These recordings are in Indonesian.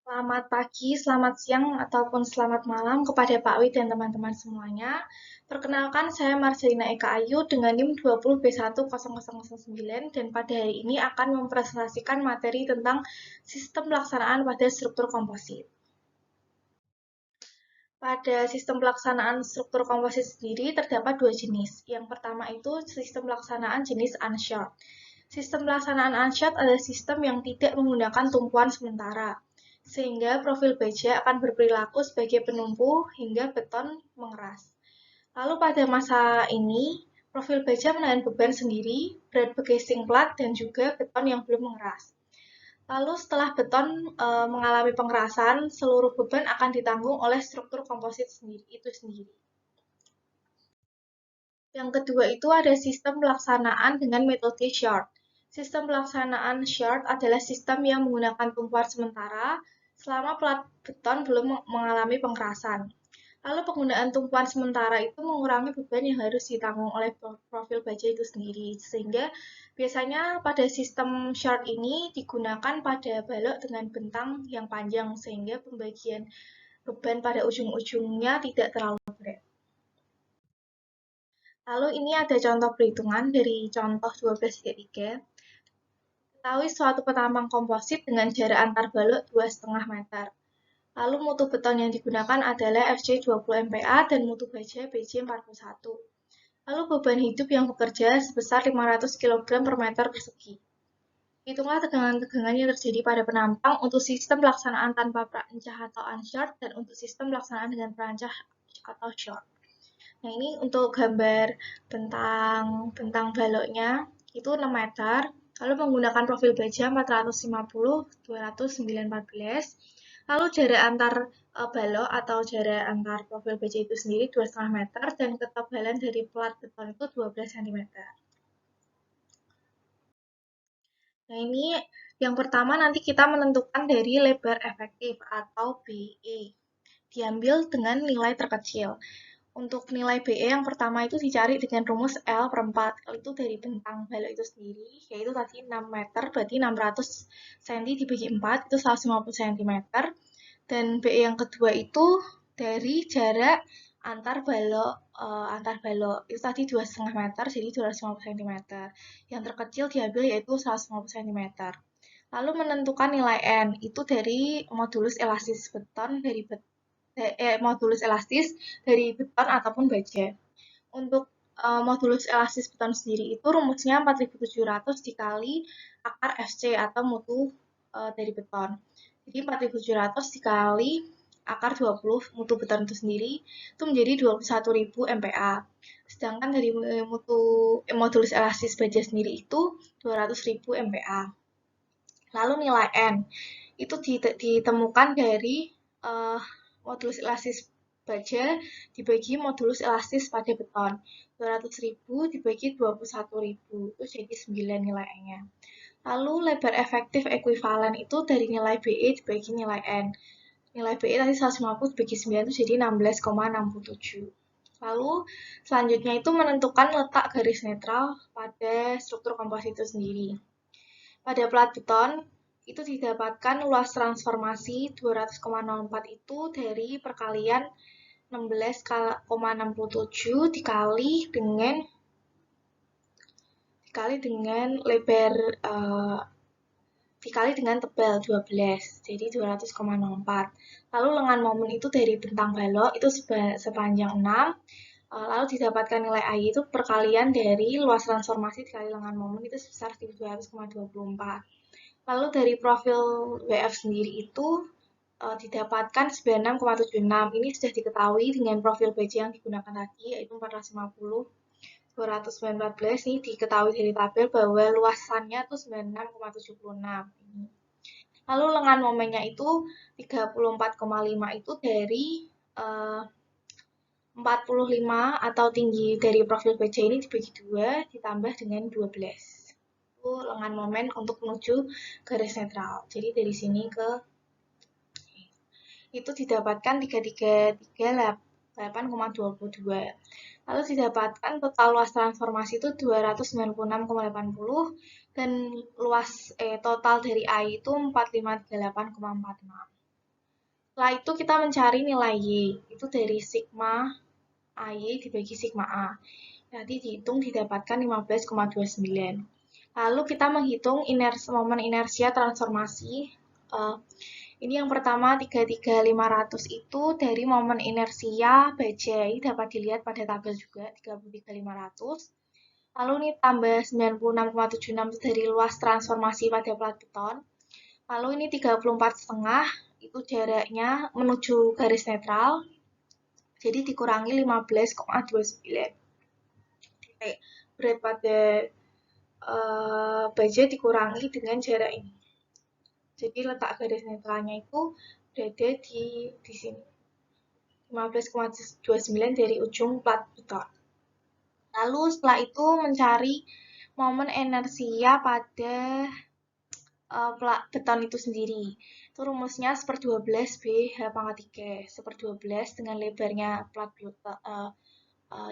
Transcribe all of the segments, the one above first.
Selamat pagi, selamat siang, ataupun selamat malam kepada Pak Wi dan teman-teman semuanya. Perkenalkan, saya Marcelina Eka Ayu dengan NIM 20B10009 dan pada hari ini akan mempresentasikan materi tentang sistem pelaksanaan pada struktur komposit. Pada sistem pelaksanaan struktur komposit sendiri terdapat dua jenis. Yang pertama itu sistem pelaksanaan jenis unshared. Sistem pelaksanaan unshared adalah sistem yang tidak menggunakan tumpuan sementara, sehingga profil baja akan berperilaku sebagai penumpu hingga beton mengeras. Lalu pada masa ini, profil baja menahan beban sendiri, berat casing plat, dan juga beton yang belum mengeras. Lalu setelah beton mengalami pengerasan, seluruh beban akan ditanggung oleh struktur komposit itu sendiri. Yang kedua itu ada sistem pelaksanaan dengan metode shard. Sistem pelaksanaan shard adalah sistem yang menggunakan tumpuan sementara selama plat beton belum mengalami pengerasan. Lalu penggunaan tumpuan sementara itu mengurangi beban yang harus ditanggung oleh profil baja itu sendiri. Sehingga biasanya pada sistem shard ini digunakan pada balok dengan bentang yang panjang sehingga pembagian beban pada ujung-ujungnya tidak terlalu berat. Lalu ini ada contoh perhitungan dari contoh 12.3. Ketahui suatu penambang komposit dengan jarak antar balok 2,5 meter. Lalu mutu beton yang digunakan adalah FC 20 MPa dan mutu baja BJ 41. Lalu beban hidup yang bekerja sebesar 500 kg per meter persegi. Hitunglah tegangan-tegangan yang terjadi pada penambang untuk sistem pelaksanaan tanpa perancah atau unshared dan untuk sistem pelaksanaan dengan perancah atau short. Nah, ini untuk gambar tentang baloknya itu 6 meter, lalu menggunakan profil baja 450, 200, 914. Lalu jarak antar balok atau jarak antar profil baja itu sendiri 2,5 meter dan ketebalan dari plat beton itu 12 cm. Nah, ini yang pertama nanti kita menentukan dari lebar efektif atau BE. Diambil dengan nilai terkecil. Untuk nilai BE yang pertama itu dicari dengan rumus L per 4. L itu dari bentang balok itu sendiri, yaitu tadi 6 meter, berarti 600 cm dibagi 4, itu 150 cm. Dan BE yang kedua itu dari jarak antar balok itu tadi 2,5 meter, jadi 250 cm. Yang terkecil diambil yaitu 150 cm. Lalu menentukan nilai N, itu dari modulus elastis beton modulus elastis dari beton ataupun baja. Untuk modulus elastis beton sendiri itu rumusnya 4.700 dikali akar FC atau mutu dari beton. Jadi 4.700 dikali akar 20 mutu beton itu sendiri itu menjadi 21.000 MPa. Sedangkan dari modulus elastis baja sendiri itu 200.000 MPa. Lalu nilai N itu ditemukan dari modulus elastis baja dibagi modulus elastis pada beton. 200.000 dibagi 21.000 itu jadi 9 nilainya. Lalu lebar efektif ekuivalen itu dari nilai BE dibagi nilai N. Nilai BE tadi 150 dibagi 9 itu jadi 16,67. Lalu selanjutnya itu menentukan letak garis netral pada struktur komposit itu sendiri. Pada plat beton itu didapatkan luas transformasi 200,04 itu dari perkalian 16,67 dikali dengan lebar dikali dengan tebal 12, jadi 200,04. Lalu lengan momen itu dari bentang balok itu sepanjang 6. Lalu didapatkan nilai I itu perkalian dari luas transformasi dikali lengan momen itu sebesar 200,24. Lalu dari profil WF sendiri itu didapatkan 96,76. Ini sudah diketahui dengan profil baja yang digunakan tadi, yaitu 450, 214. Ini diketahui dari tabel bahwa luasannya itu 96,76. Lalu lengan momennya itu 34,5 itu dari 45 atau tinggi dari profil baja ini dibagi 2 ditambah dengan 12. Itu lengan momen untuk menuju garis netral. Jadi dari sini ke itu didapatkan 338,22. Lalu didapatkan total luas transformasi itu 296,80 dan luas total dari I itu 4538,46. Setelah itu kita mencari nilai Y, itu dari sigma AY dibagi sigma A. Nanti dihitung didapatkan 15,29. Lalu kita menghitung momen inersia transformasi. Ini yang pertama 33.500 itu dari momen inersia baja. Ini dapat dilihat pada tabel juga 33.500. Lalu ini tambah 96,76 dari luas transformasi pada plat beton. Lalu ini 34,5 itu jaraknya menuju garis netral. Jadi dikurangi 15,29. Berat pada baja dikurangi dengan jarak ini. Jadi letak garis netralnya itu berada di sini. 15,29 dari ujung plat beton. Lalu setelah itu mencari momen inersia pada plat beton itu sendiri. Itu rumusnya 1/12 BH pangkat 3. 1/12 dengan lebarnya plat beton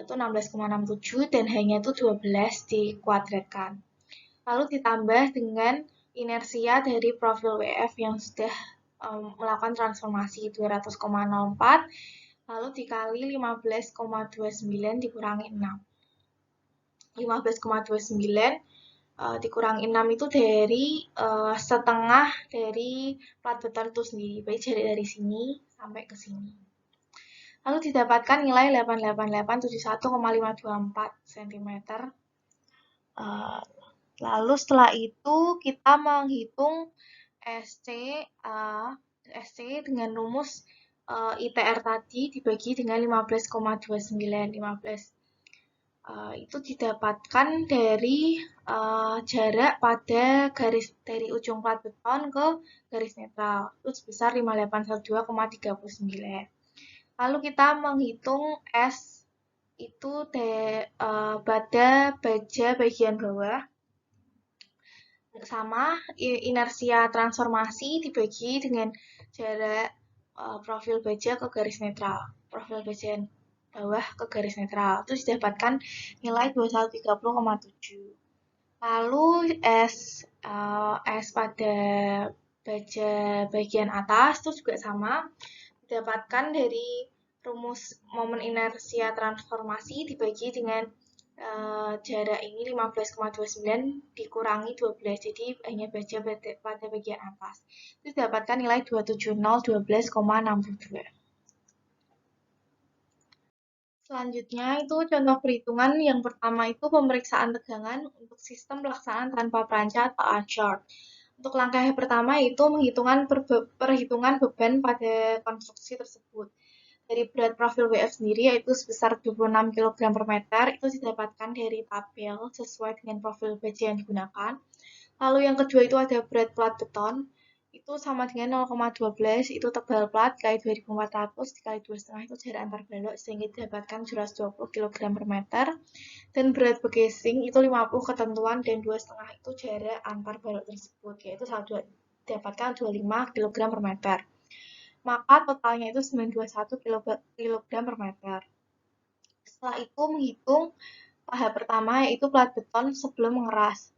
itu 16,67 dan hanya itu 12 dikuadratkan. Lalu ditambah dengan inersia dari profil WF yang sudah melakukan transformasi 200,04 lalu dikali 15,29 dikurangi 6. 15,29 dikurangi 6 itu dari setengah dari plat beton itu sendiri. Baik dari sini sampai ke sini. Lalu didapatkan nilai 88871,524 cm. Lalu setelah itu kita menghitung SC, dengan rumus ITR tadi dibagi dengan 15,29. 15 itu didapatkan dari jarak pada garis dari ujung plat beton ke garis netral itu sebesar 5812,39. Lalu kita menghitung S itu pada baja bagian bawah sama inersia transformasi dibagi dengan jarak profil baja ke garis netral. Profil bagian bawah ke garis netral. Terus didapatkan nilai 2130,7. Lalu S pada baja bagian atas itu juga sama. Didapatkan dari rumus momen inersia transformasi dibagi dengan jarak ini 15,29 dikurangi 12, jadi hanya baja pada bagian atas. Itu didapatkan nilai 27012,62. Selanjutnya itu contoh perhitungan yang pertama itu pemeriksaan tegangan untuk sistem pelaksanaan tanpa peranca atau unchart. Untuk langkah yang pertama yaitu perhitungan beban pada konstruksi tersebut. Dari berat profil WF sendiri yaitu sebesar 26 kg per meter itu didapatkan dari tabel sesuai dengan profil baja yang digunakan. Lalu yang kedua itu ada berat plat beton itu sama dengan 0,12 itu tebal plat kali 2400 dikali 2,5 itu jarak antar balok sehingga didapatkan 720 kg per meter. Dan berat casing itu 50 ketentuan dan 2,5 itu jarak antar balok tersebut yaitu didapatkan 25 kg per meter. Maka totalnya itu 921 kg per meter. Setelah itu menghitung tahap pertama yaitu plat beton sebelum mengeras,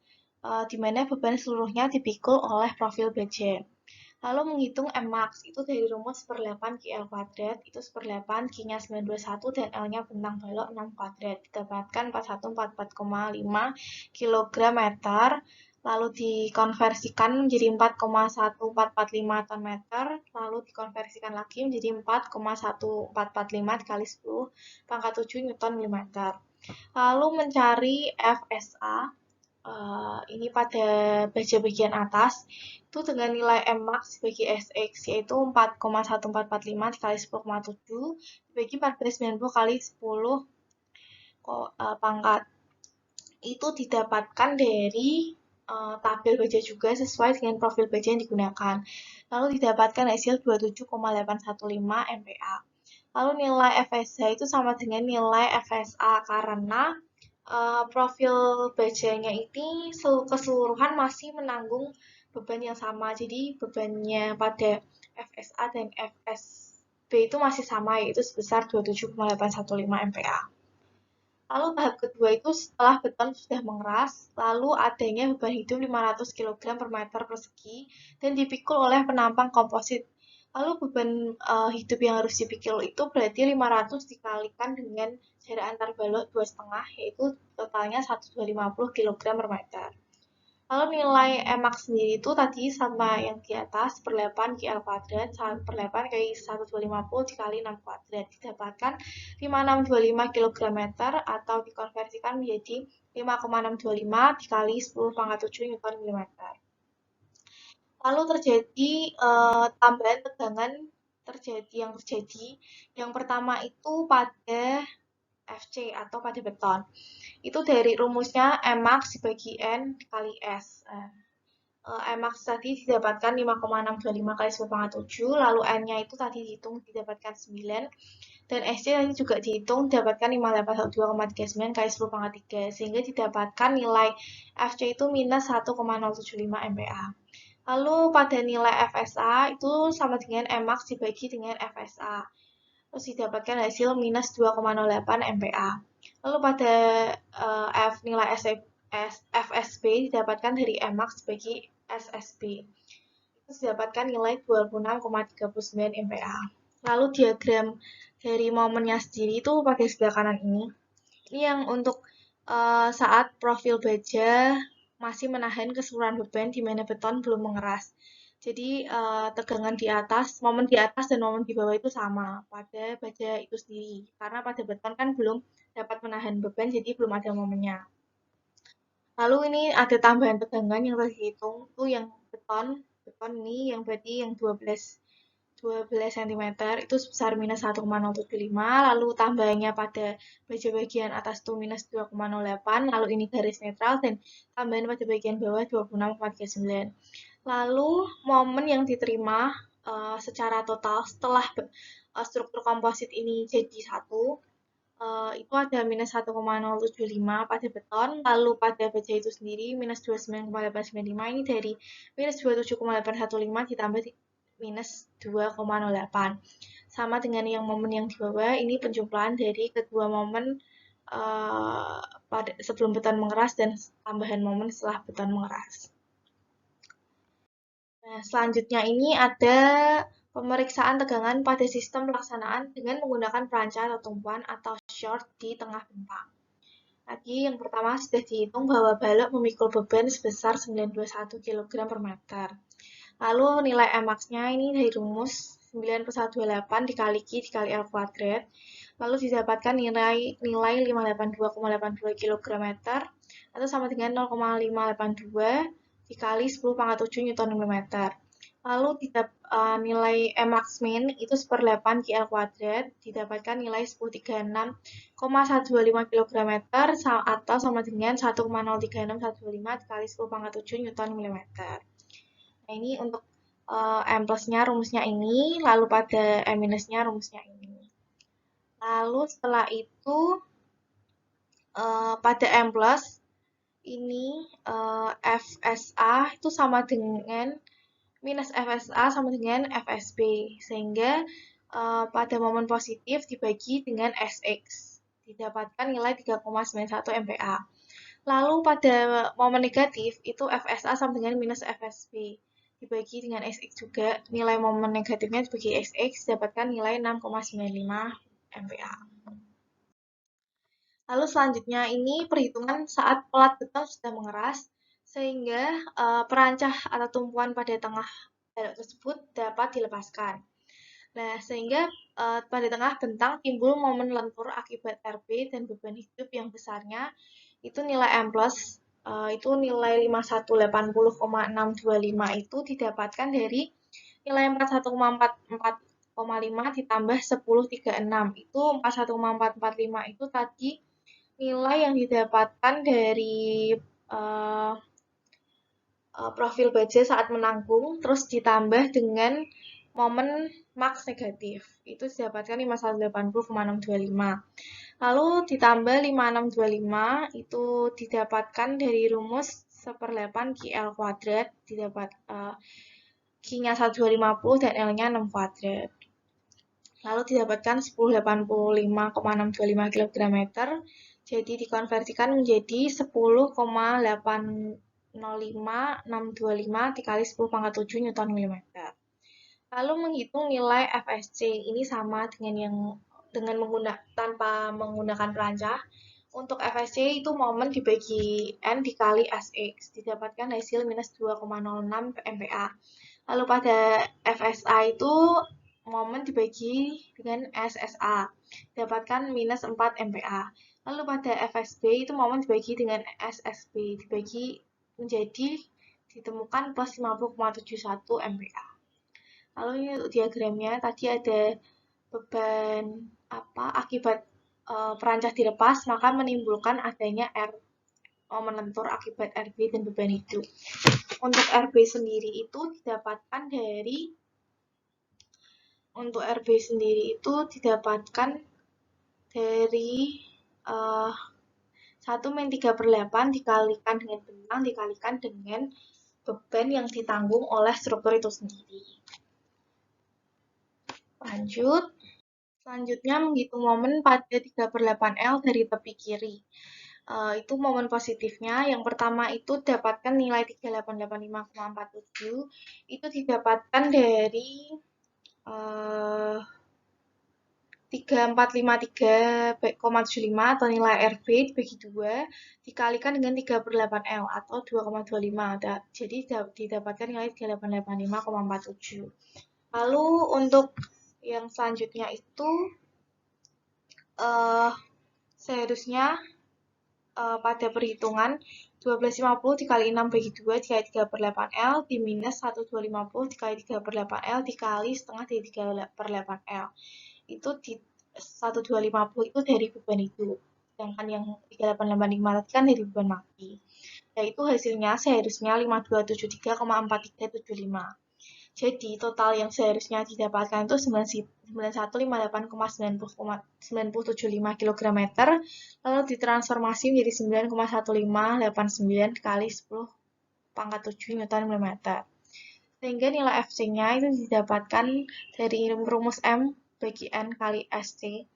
di mana beban seluruhnya dipikul oleh profil baja. Lalu menghitung Mmax itu dari rumus 1/8 QL kuadrat, itu 1/8 Q-nya 921 dan L-nya bentang balok 6 kuadrat. Didapatkan 4144,5 kg meter, lalu dikonversikan menjadi 4,1445 ton meter, lalu dikonversikan lagi menjadi 4,1445 dikali 10 pangkat 7 Newton milimeter. Lalu mencari FSA, ini pada baja bagian atas itu dengan nilai Mmax dibagi Sx yaitu 4,1445 dikali 10,7 dibagi 1490 kali 10 pangkat itu didapatkan dari tabel baja juga sesuai dengan profil baja yang digunakan. Lalu didapatkan hasil 27,815 MPa. Lalu nilai FSH itu sama dengan nilai FSA karena profil bajanya ini keseluruhan masih menanggung beban yang sama. Jadi bebannya pada FSA dan FSB itu masih sama yaitu sebesar 27,815 MPa. Lalu tahap kedua itu setelah beton sudah mengeras, lalu adanya beban hidup 500 kg per meter persegi dan dipikul oleh penampang komposit Lalu beban hidup yang harus dipikul itu berarti 500 dikalikan dengan jarak antar balok 2,5, yaitu totalnya 1250 kg per meter. Lalu nilai Mmax sendiri itu tadi sama yang di atas, per 8 KL kuadrat, per 8 kali 1250 dikali 6 kuadrat, didapatkan 5625 kg meter atau dikonversikan menjadi 5,625 dikali 10 pangkat 7 Newton milimeter. Lalu terjadi tambahan tegangan yang terjadi. Yang pertama itu pada FC atau pada beton. Itu dari rumusnya Mmax dibagi N dikali S. Mmax tadi didapatkan 5,625 kali 10 pangkat 7, lalu N-nya itu tadi dihitung didapatkan 9, dan SC tadi juga dihitung didapatkan 5812,39 kali 10 pangkat 3, sehingga didapatkan nilai FC itu minus 1,075 MPa. Lalu pada nilai FSA itu sama dengan Mmax dibagi dengan FSA. Terus didapatkan hasil minus 2,08 MPa. Lalu pada nilai FSB didapatkan dari Mmax dibagi SSB. Itu didapatkan nilai 26,39 MPa. Lalu diagram dari momennya sendiri itu pada sebelah kanan ini. Ini yang untuk saat profil baja masih menahan keseluruhan beban di mana beton belum mengeras. Jadi tegangan di atas, momen di atas dan momen di bawah itu sama pada baja itu sendiri. Karena pada beton kan belum dapat menahan beban, jadi belum ada momennya. Lalu ini ada tambahan tegangan yang tadi dihitung, itu yang beton ini yang berarti yang 12 cm itu sebesar minus 1,075, lalu tambahannya pada baja bagian atas itu minus 2,08, lalu ini garis netral, dan tambahan pada bagian bawah 26,39. Lalu momen yang diterima secara total setelah struktur komposit ini jadi satu, itu ada minus 1,075 pada beton, lalu pada baja itu sendiri minus 29,895, ini dari minus 27,815 ditambah minus 2,08. Sama dengan yang momen yang di bawah, ini penjumlahan dari kedua momen pada sebelum beton mengeras dan tambahan momen setelah beton mengeras. Nah, selanjutnya ini ada pemeriksaan tegangan pada sistem pelaksanaan dengan menggunakan peranca atau tumpuan atau short di tengah bentang. Tadi yang pertama sudah dihitung bahwa balok memikul beban sebesar 921 kg per meter. Lalu nilai Mmax-nya ini dari rumus 9,128 dikali Q dikali L kuadrat. Lalu didapatkan nilai 582,82 kg meter atau sama dengan 0,582 dikali 10 pangkat 7 Newton milimeter. Lalu nilai Mmax min itu 1/8 KL kuadrat, didapatkan nilai 1036,125 kg meter atau sama dengan 1,036125 dikali 10 pangkat 7 Newton milimeter. Nah, ini untuk M plus-nya rumusnya ini, lalu pada M minus-nya rumusnya ini. Lalu setelah itu pada M plus ini FSA itu sama dengan minus FSA sama dengan FSB, sehingga pada momen positif dibagi dengan SX didapatkan nilai 3,91 MPa. Lalu pada momen negatif itu FSA sama dengan minus FSB dibagi dengan SX juga, nilai momen negatifnya dibagi SX didapatkan nilai 6,95 MPa. Lalu selanjutnya ini perhitungan saat pelat beton sudah mengeras, sehingga perancah atau tumpuan pada tengah balok tersebut dapat dilepaskan. Nah, sehingga pada tengah bentang timbul momen lentur akibat RB dan beban hidup yang besarnya, itu nilai M plus, itu nilai 5180,625 itu didapatkan dari nilai 41,445 ditambah 1036. Itu 41,445 itu tadi nilai yang didapatkan dari profil baja saat menanggung, terus ditambah dengan momen max negatif. Itu didapatkan 5180,625. Lalu ditambah 5625 itu didapatkan dari rumus 1/8 KL kuadrat, didapat Q-nya 1250 dan L-nya 6 kuadrat. Lalu didapatkan 1085,625 kg meter, jadi dikonversikan menjadi 10,805,625 dikali 10 pangkat 7 Newton milimeter. Lalu menghitung nilai FSC ini sama dengan tanpa menggunakan perancah. Untuk FSC itu momen dibagi N dikali SX, didapatkan hasil minus 2,06 MPa. Lalu pada FSA itu momen dibagi dengan SSA, didapatkan minus 4 MPa. Lalu pada FSB itu momen dibagi dengan SSB, dibagi menjadi ditemukan plus 50,71 MPa. Lalu ini untuk diagramnya, tadi ada beban akibat perancah dilepas, maka menimbulkan adanya R melentur akibat RB dan beban itu. Untuk RB sendiri itu didapatkan dari uh, 1/3/8 dikalikan dengan bentang dikalikan dengan beban yang ditanggung oleh struktur itu sendiri. Lanjut. Selanjutnya menghitung momen pada 3/8L dari tepi kiri. Itu momen positifnya. Yang pertama itu dapatkan nilai 3885,47. Itu didapatkan dari 3453,75 atau nilai RB dibagi 2 dikalikan dengan 3/8L atau 2,25. Jadi didapatkan nilai 3885,47. Lalu untuk yang selanjutnya itu seharusnya pada perhitungan 1250 dikali 6 bagi 2 dikali 3/8L di minus 1250 dikali 3/8L dikali setengah dari 3/8L. Itu di 1250 itu dari beban itu. Sedangkan yang 3885 tadi kan dari beban mati. Yaitu hasilnya seharusnya 5273,4375. Jadi total yang seharusnya didapatkan itu 9158,9075 kg/meter, lalu ditransformasi menjadi 9,1589 kali 10⁻⁷ Nm. Sehingga nilai FC-nya itu didapatkan dari rumus M bagi N kali SC.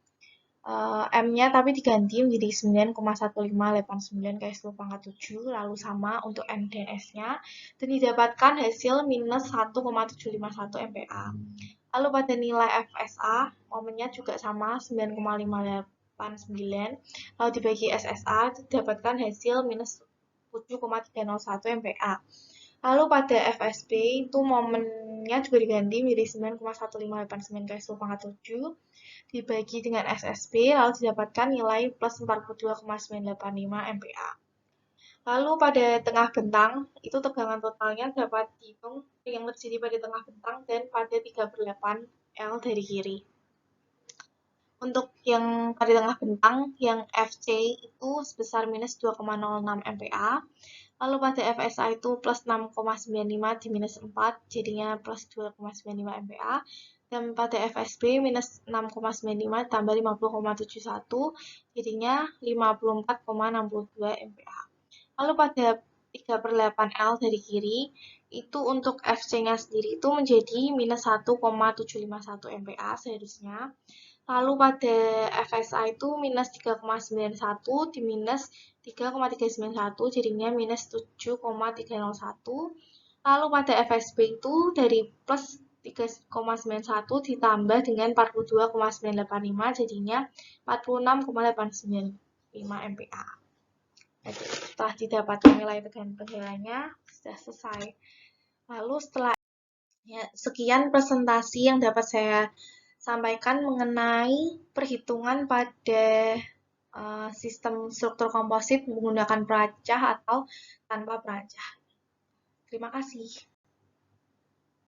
M-nya tapi diganti menjadi 9,1589 kali 10⁻⁷, lalu sama untuk N dan S-nya, dan didapatkan hasil minus 1,751 MPa. Lalu pada nilai FSA, momennya juga sama 9,589, lalu dibagi SSA, didapatkan hasil minus 7,301 MPa. Lalu pada FSB itu momennya juga diganti menjadi 9,1589 kali 10⁻⁷, dibagi dengan SSB, lalu didapatkan nilai plus 42,985 MPa. Lalu pada tengah bentang, itu tegangan totalnya dapat dihitung yang terjadi pada tengah bentang dan pada 3/8L dari kiri. Untuk yang pada tengah bentang, yang FC itu sebesar minus 2,06 MPa. Lalu pada FSA itu plus 6,95 di minus 4, jadinya plus 2,95 MPa. Dan pada FSB minus 6,95 tambah 50,71, jadinya 54,62 MPa. Lalu pada 3/8L dari kiri, itu untuk FC-nya sendiri itu menjadi minus 1,751 MPa seharusnya. Lalu pada FSA itu minus 3,91 di minus 3,391, jadinya minus 7,301. Lalu pada FSB itu dari plus 3,91 ditambah dengan 42,985, jadinya 46,895 MPa. Jadi, setelah didapatkan nilai tegangannya, sudah selesai. Lalu setelah sekian presentasi yang dapat saya sampaikan mengenai perhitungan pada sistem struktur komposit menggunakan perancah atau tanpa perancah. Terima kasih.